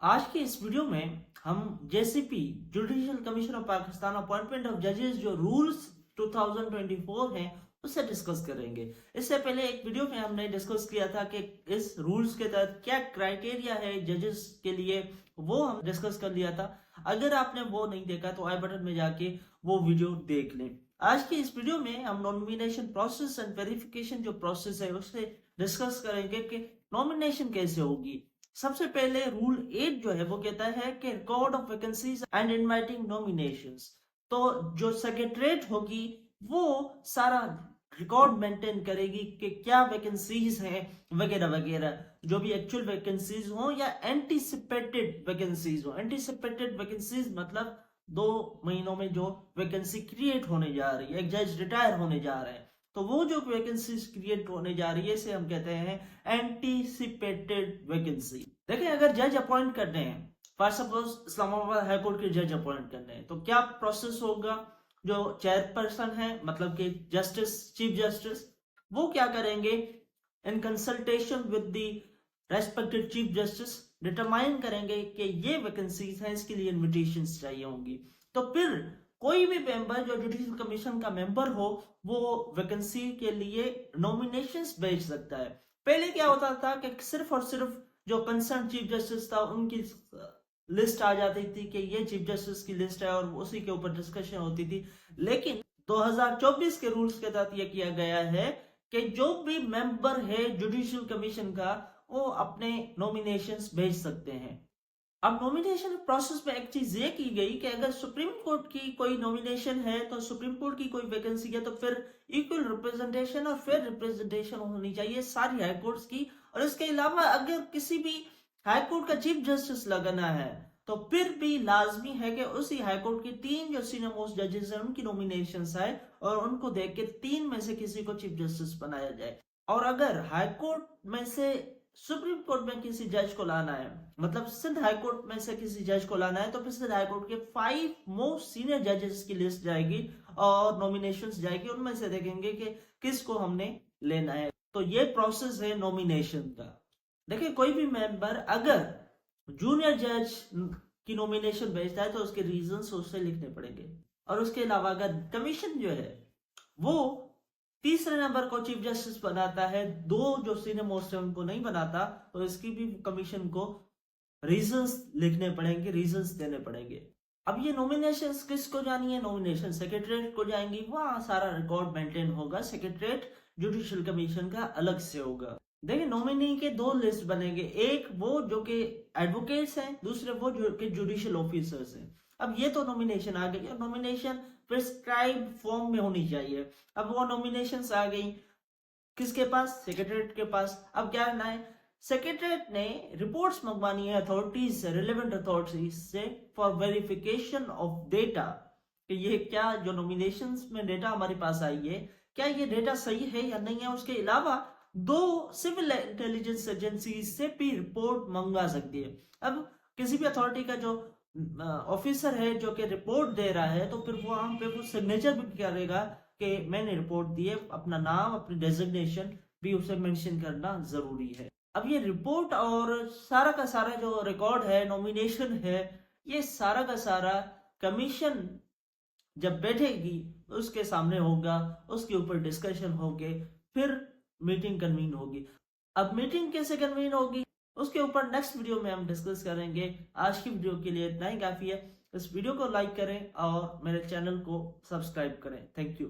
आज की इस वीडियो में हम JCP judicial commission of Pakistan appointment of जजेस जो रूल्स 2024 हैं उससे डिस्कस करेंगे। इससे पहले एक वीडियो में हमने डिस्कस किया था कि इस रूल्स के तहत क्या क्राइटेरिया है जजेस के लिए, वो हम डिस्कस कर लिया था। अगर आपने वो नहीं देखा तो आई बटन में जाके वो वीडियो देख लें। आज की इस वीडियो में हम नॉमिनेशन प्रोसेस एंड वेरिफिकेशन जो प्रोसेस है उससे डिस्कस करेंगे कि नॉमिनेशन कैसे होगी। सबसे पहले रूल 8 जो है वो कहता है कि record of vacancies and inviting nominations. तो जो सेक्रेटरीट होगी वो सारा रिकॉर्ड मेंटेन करेगी कि क्या वैकेंसीज हैं वगैरह वगैरह, जो भी एक्चुअल वैकेंसीज हो या एंटीसिपेटेड वैकेंसीज हो। एंटीसिपेटेड वैकेंसीज मतलब 2 महीनों में जो वैकेंसी क्रिएट होने जा रही है, एक जज रिटायर होने जा रहे हैं, तो वो जो वैकेंसीज क्रिएट होने जा रही है इसे हम कहते हैं एंटीसिपेटेड वैकेंसी। देखिए, अगर जज अपॉइंट करने हैं, for suppose Islamabad high court के जज अपॉइंट करने हैं, तो क्या प्रोसेस होगा। जो चेयरपर्सन है मतलब कि जस्टिस, चीफ जस्टिस, वो क्या करेंगे, in consultation with the respected chief justice determine करेंगे कि ये वैकेंसीज हैं, इसके लिए इन्विटेशंस चाहिए होंगी। तो फिर कोई भी मेंबर जो जुडिशियल कमीशन का मेंबर हो वो वैकेंसी के लिए नॉमिनेशंस भेज सकता है। पहले क्या होता था कि सिर्फ और सिर्फ जो कंसर्न चीफ जस्टिस था उनकी लिस्ट आ जाती थी कि ये चीफ जस्टिस की लिस्ट है और उसी के ऊपर डिस्कशन होती थी। लेकिन 2024 के रूल्स के तहत यह किया गया है कि जो भी मेंबर है जुडिशियल कमीशन का वो अपने नॉमिनेशंस भेज सकते हैं। अब नॉमिनेशन प्रोसेस में एक चीज ये की गई कि अगर सुप्रीम कोर्ट की कोई नॉमिनेशन है तो सुप्रीम कोर्ट की कोई वैकेंसी है तो फिर इक्वल रिप्रेजेंटेशन और फेयर रिप्रेजेंटेशन होनी चाहिए सारी हाई कोर्ट्स की। और इसके अलावा अगर किसी भी हाई कोर्ट का चीफ जस्टिस लगाना है तो फिर भी लाजमी है कि उसी हाई कोर्ट के 3 जो सीनियर मोस्ट जजेस हैं उनकी नॉमिनेशन आए और उनको देख के 3 में से किसी को चीफ जस्टिस बनाया जाए। और अगर हाई कोर्ट में से सुप्रीम कोर्ट में किसी जज को लाना है, मतलब सिंध हाई कोर्ट में से किसी जज को लाना है, तो फिर सिंध हाई कोर्ट के 5 मोस्ट सीनियर जजेस की लिस्ट जाएगी और नॉमिनेशंस जाएगी, उनमें से देखेंगे कि किसको हमने लेना है। तो ये प्रोसेस है नॉमिनेशन का। देखिए, कोई भी मेंबर अगर जूनियर जज की नॉमिनेशन भेजता है तो उसके रीजंस उससे लिखने पड़ेंगे। और उसके अलावा अगर कमीशन जो है वो तीसरे नंबर को चीफ जस्टिस बनाता है, 2 जो सीनियर मोस्ट है उनको नहीं बनाता, तो इसकी भी कमीशन को रीजंस लिखने पड़ेंगे, रीजंस देने पड़ेंगे। अब ये नॉमिनेशन किसको जानी है, नॉमिनेशन सेक्रेटरीट को जाएंगी, वहां सारा रिकॉर्ड मेंटेन होगा। सेक्रेटरीट जुडिशियल कमीशन का अलग से होगा। देखिए, नॉमिनी के 2 लिस्ट बनेंगे, एक वो जो कि एडवोकेट्स हैं, दूसरे वो जो कि जुडिशियल ऑफिसर्स हैं। अब ये तो नॉमिनेशन आ गई और नॉमिनेशन प्रिस्क्राइब फॉर्म में होनी चाहिए। अब वो नॉमिनेशंस आ गई किसके पास, सेक्रेटरीट के पास। अब क्या करना है, सेक्रेटरीट ने रिपोर्ट्स मंगवानी है अथॉरिटीज से, रिलेवेंट अथॉरिटीज से, फॉर वेरिफिकेशन ऑफ डेटा कि ये क्या जो नॉमिनेशंस में डेटा हमारे पास आई है क्या ये डेटा सही है या नहीं है। उसके अलावा 2 सिविल इंटेलिजेंस एजेंसी से भी रिपोर्ट मंगवा सकती है। अब किसी भी अथॉरिटी का जो ऑफिसर है जो कि रिपोर्ट दे रहा है तो फिर वहां पे वो सिग्नेचर भी करेगा कि मैंने रिपोर्ट दी है, अपना नाम, अपनी डेजिग्नेशन भी उसे मेंशन करना जरूरी है। अब ये रिपोर्ट और सारा का सारा जो रिकॉर्ड है, नॉमिनेशन है, ये सारा का सारा कमीशन जब बैठेगी उसके सामने होगा, उसके ऊपर डिस्कशन होगी, फिर मीटिंग कन्वीन होगी। अब मीटिंग कैसे कन्वीन होगी उसके ऊपर नेक्स्ट वीडियो में हम डिस्कस करेंगे। आज की वीडियो के लिए इतना ही काफी है। इस वीडियो को लाइक करें और मेरे चैनल को सब्सक्राइब करें। Thank you.